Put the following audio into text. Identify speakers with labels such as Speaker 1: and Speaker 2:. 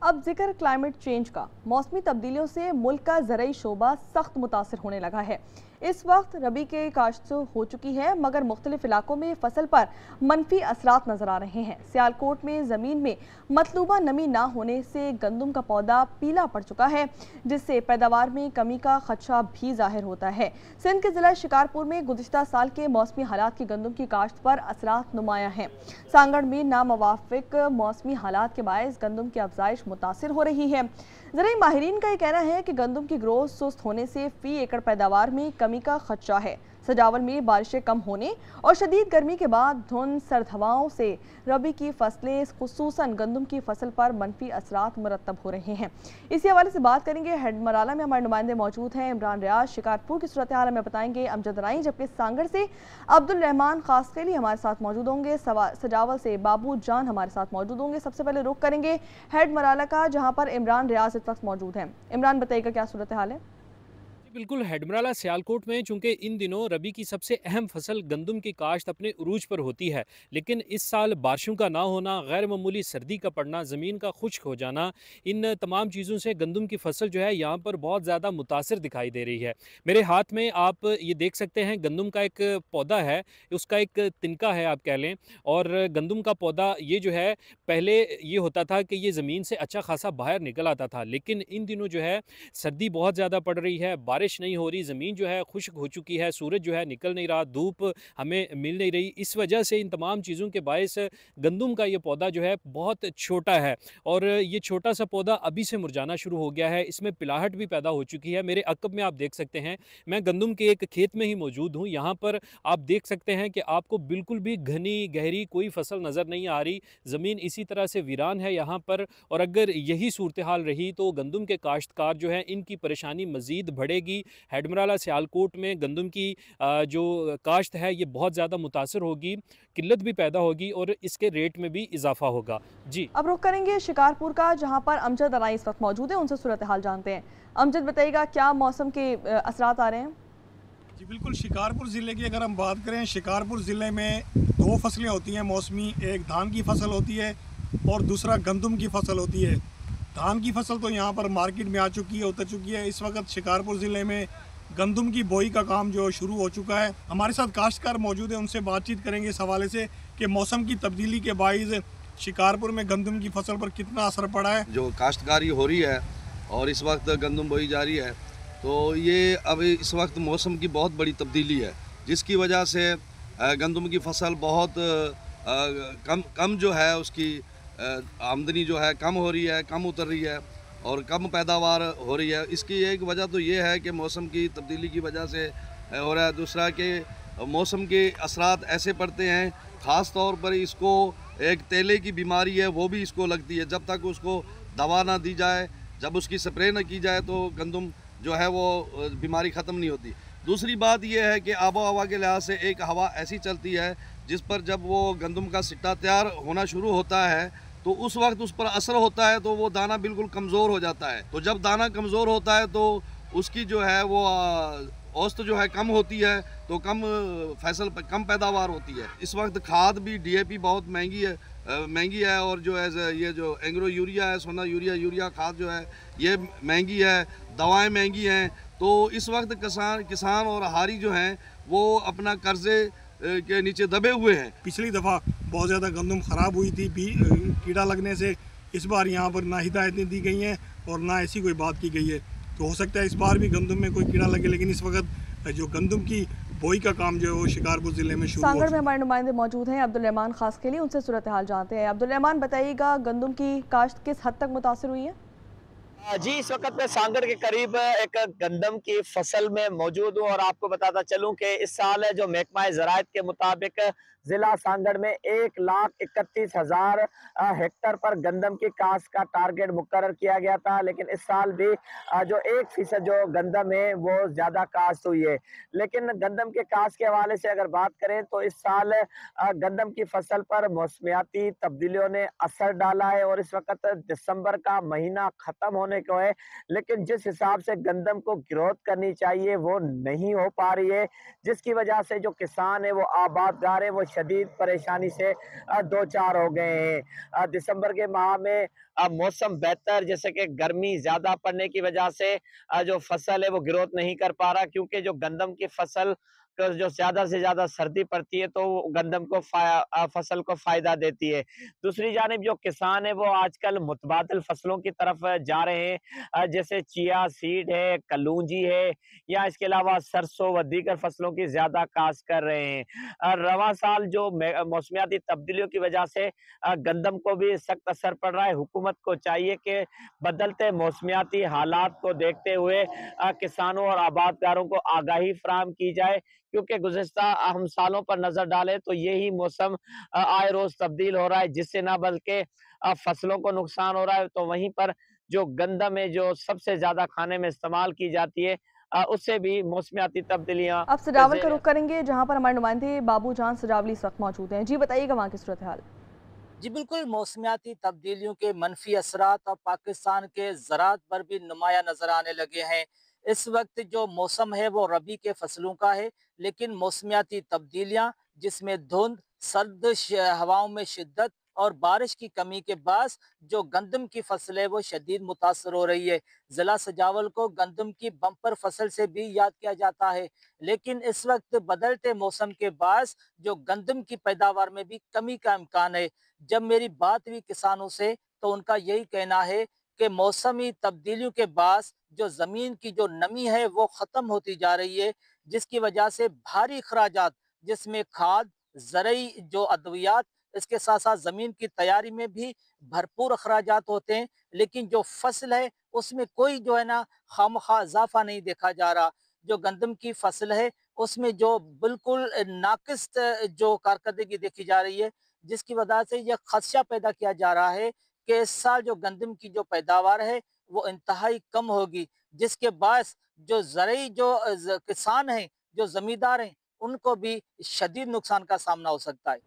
Speaker 1: अब जिक्र climate change का। मौसमी तब्दीलियों से मुल्क का ज़राई शोबा सख्त मुतासर होने लगा है। इस वक्त रबी के काश्त हो चुकी है, मगर मुख्तलिफ इलाकों में फसल पर मनफी असरात नजर आ रहे हैं। सियालकोट में ज़मीन में मतलूबा नमी ना होने से गंदम का पौधा पीला पड़ चुका है, जिससे पैदावार में कमी का खदशा भी जाहिर होता है। सिंध के जिला शिकारपुर में गुज़िश्ता साल के मौसमी हालात की गंदम की काश्त पर असरात नुमाया हैं। सांगड़ में नामवाफिक मौसमी हालात के बायस गंदम की अफजाइश मुतासिर हो रही है। ज़राई माहिरीन का यह कहना है कि गंदम की ग्रोथ सुस्त होने से फी एकड़ पैदावार में कमी का खदशा है। सजावल में बारिशें कम होने और शदीद गर्मी के बाद धुंध सर्द हवाओं से रबी की फसलें खुसूसन गंदम की फसल पर मनफी असरात मुरतब हो रहे हैं। इसी हवाले से बात करेंगे। हेडमराला में हमारे नुमाइंदे मौजूद हैं। इमरान रियाज शिकारपुर की सूरत हाल हमें बताएंगे अमजद राई, जबकि सांगड़ से अब्दुल रहमान खासकेली हमारे साथ मौजूद होंगे। सजावल से बाबू जान हमारे साथ मौजूद होंगे। सबसे पहले रुख करेंगे हेडमराला का, जहाँ पर इमरान रियाज इस वक्त मौजूद हैं। इमरान, बताइएगा क्या सूरत हाल है?
Speaker 2: बिल्कुल, हेडमराला सियालकोट में चूंकि इन दिनों रबी की सबसे अहम फसल गंदम की काश्त अपने उरूज पर होती है, लेकिन इस साल बारिशों का ना होना, गैर मामूली सर्दी का पड़ना, ज़मीन का खुश्क हो जाना, इन तमाम चीज़ों से गंदम की फसल जो है यहाँ पर बहुत ज़्यादा मुतासर दिखाई दे रही है। मेरे हाथ में आप ये देख सकते हैं, गंदम का एक पौधा है, उसका एक तिनका है आप कह लें। और गंदम का पौधा ये जो है, पहले ये होता था कि ये ज़मीन से अच्छा खासा बाहर निकल आता था, लेकिन इन दिनों जो है सर्दी बहुत ज़्यादा पड़ रही है, बारिश नहीं हो रही, ज़मीन जो है खुश्क हो चुकी है, सूरज जो है निकल नहीं रहा, धूप हमें मिल नहीं रही। इस वजह से इन तमाम चीज़ों के बायस गंदम का ये पौधा जो है बहुत छोटा है, और ये छोटा सा पौधा अभी से मुरझाना शुरू हो गया है। इसमें पिलाहट भी पैदा हो चुकी है। मेरे अकब में आप देख सकते हैं, मैं गंदम के एक खेत में ही मौजूद हूँ। यहाँ पर आप देख सकते हैं कि आपको बिल्कुल भी घनी गहरी कोई फसल नज़र नहीं आ रही। ज़मीन इसी तरह से वीरान है यहाँ पर, और अगर यही सूरत हाल रही तो गंदम के काश्तकार जो हैं, इनकी परेशानी मज़ीद बढ़ेगी। हेडमराला सियालकोट में गंदम की जो काश्त है ये बहुत ज़्यादा मुतासर होगी, किल्लत भी पैदा होगी और इसके रेट में भी इजाफा होगा। जी।
Speaker 1: अब रुख करेंगे शिकारपुर का, जहां पर अमजद राई इस वक्त मौजूद है। उनसे सूरत हाल जानते हैं। अमजद, बताइएगा क्या मौसम के असरात आ रहे हैं?
Speaker 3: जी बिल्कुल, शिकारपुर ज़िले की अगर हम बात करें, शिकारपुर ज़िले में दो फसलें होती हैं मौसमी। एक धान की फसल होती है और दूसरा गंदम की फसल होती है। धान की फसल तो यहाँ पर मार्केट में आ चुकी है, उतर चुकी है। इस वक्त शिकारपुर ज़िले में गंदम की बोई का काम जो शुरू हो चुका है। हमारे साथ काश्तकार मौजूद है, उनसे बातचीत करेंगे इस हवाले से कि मौसम की तब्दीली के बाइस शिकारपुर में गंदम की फसल पर कितना असर पड़ा है।
Speaker 4: जो काश्तकारी हो रही है और इस वक्त गंदम बोई जा रही है, तो ये अब इस वक्त मौसम की बहुत बड़ी तब्दीली है, जिसकी वजह से गंदम की फसल बहुत कम जो है उसकी आमदनी जो है कम हो रही है, कम उतर रही है और कम पैदावार हो रही है। इसकी एक वजह तो ये है कि मौसम की तब्दीली की वजह से हो रहा है। दूसरा कि मौसम के असरात ऐसे पड़ते हैं, ख़ास तौर पर इसको एक तेले की बीमारी है, वो भी इसको लगती है। जब तक उसको दवा ना दी जाए, जब उसकी स्प्रे ना की जाए, तो गंदम जो है वो बीमारी ख़त्म नहीं होती। दूसरी बात यह है कि आबो हवा के लिहाज से एक हवा ऐसी चलती है जिस पर जब वो गंदम का सिट्टा तैयार होना शुरू होता है तो उस वक्त उस पर असर होता है, तो वो दाना बिल्कुल कमज़ोर हो जाता है। तो जब दाना कमज़ोर होता है तो उसकी जो है वो औसत जो है कम होती है, तो कम पैदावार होती है। इस वक्त खाद भी डीएपी बहुत महंगी है, और जो है ये जो एंग्रो यूरिया है, सोना यूरिया खाद जो है ये महंगी है, दवाएं महंगी हैं। तो इस वक्त किसान और हारी जो हैं वो अपना कर्जे के नीचे दबे हुए हैं।
Speaker 3: पिछली दफ़ा बहुत ज़्यादा गंदम ख़राब हुई थी कीड़ा लगने से। इस बार यहाँ पर ना हिदायतें दी गई हैं और ना ऐसी कोई बात की गई है। तो हो सकता है इस बार भी गंदम में कोई कीड़ा लगे, लेकिन इस वक्त जो गंदम की बोई का काम जो है वो शिकारपुर ज़िले में शुरू
Speaker 1: सांगड़ में हमारे नुमाइंदे मौजूद हैं अब्दुल रहमान खास के लिए, उनसे सूरत हाल जानते हैं। अब्दुल रहमान, बताइएगा गंदम की काश्त किस हद तक मुतासर हुई है?
Speaker 5: जी, इस वक्त मैं सांगड़ के करीब एक गंदम की फसल में मौजूद हूँ और आपको बताता चलूँ कि इस साल जो महकमा ज़राअत के मुताबिक जिला सांगड़ में 1,31,000 हेक्टर पर गंदम की काश्त का टारगेट मुकर्रर किया गया था, लेकिन इस साल भी जो 1% जो गंदम है वो ज़्यादा काश्त हुई है। लेकिन गंदम के काश्त के हवाले से अगर बात करें तो इस साल गंदम की फसल पर मौसमियाती तब्दीलियों ने असर डाला है और इस वक्त दिसंबर का महीना ख़त्म होने को है, लेकिन जिस हिसाब से गंदम को ग्रोथ करनी चाहिए वो नहीं हो पा रही है, जिसकी वजह से जो किसान है वो आबादगार है वो शदीद परेशानी से दो चार हो गए हैं। दिसंबर के माह में मौसम बेहतर, जैसे कि गर्मी ज्यादा पड़ने की वजह से जो फसल है वो ग्रोथ नहीं कर पा रहा, क्योंकि जो गंदम की फसल को जो ज्यादा से ज्यादा सर्दी पड़ती है तो वो गंदम को फसल को फायदा देती है। दूसरी जानिब जो किसान है वो आजकल मुतबादिल फसलों की तरफ जा रहे हैं, जैसे चिया सीड है, कलूंजी है, या इसके अलावा सरसों व दीगर फसलों की ज्यादा काश्त कर रहे हैं। रवां साल जो मौसमियाती तब्दीलियों की वजह से गंदम को भी सख्त असर पड़ रहा है। हुकूमत को चाहिए कि बदलते मौसमियाती हालात को देखते हुए किसानों और आबादकारों को आगाही फराहम की जाए, क्योंकि गुज़िश्ता हम सालों पर नज़र डालें तो यही मौसम आए रोज़ तब्दील हो रहा है, जिससे ना बल्कि फसलों को नुकसान हो रहा है, तो वहीं पर जो गंदम है जो सबसे ज़्यादा खाने में इस्तेमाल की जाती है, उससे भी मौसमियाती तब्दीलियाँ
Speaker 1: अब सजावल का रुख करेंगे, जहां पर हमारे नुमाइंदे बाबू जान सजावली इस वक्त मौजूद हैं। जी बताइएगा वहाँ की सूरत हाल।
Speaker 6: जी बिल्कुल, मौसमियाती तब्दीलियों के मनफी असरात अब पाकिस्तान के ज़राअत पर भी नुमाया नज़र आने लगे हैं। इस वक्त जो मौसम है वो रबी के फसलों का है, लेकिन मौसमियाती तब्दीलियाँ जिसमें धुंध, सर्द हवाओं में शिद्दत और बारिश की कमी के बास जो गंदम की फसल है वो शदीद मुतासर हो रही है। ज़िला सजावल को गंदम की बम्पर फसल से भी याद किया जाता है, लेकिन इस वक्त बदलते मौसम के बास जो गंदम की पैदावार में भी कमी का इम्कान है। जब मेरी बात हुई किसानों से तो उनका यही कहना है कि मौसमी तब्दीलियों के बाद जो ज़मीन की जो नमी है वो ख़त्म होती जा रही है, जिसकी वजह से भारी अखराजात जिसमें खाद, ज़रई जो अद्वियात, इसके साथ साथ ज़मीन की तैयारी में भी भरपूर अखराजात होते हैं, लेकिन जो फसल है उसमें कोई जो है ना खामखा इजाफा नहीं देखा जा रहा। जो गंदम की फसल है उसमें जो बिल्कुल नाकिस जो कारकर्दगी देखी जा रही है, जिसकी वजह से यह खदशा पैदा किया जा रहा है कि इस साल जो गंदम की जो पैदावार है वो इंतहाई कम होगी, जिसके बायस जो ज़रई जो किसान हैं, जो ज़मींदार हैं, उनको भी शदीद नुकसान का सामना हो सकता है।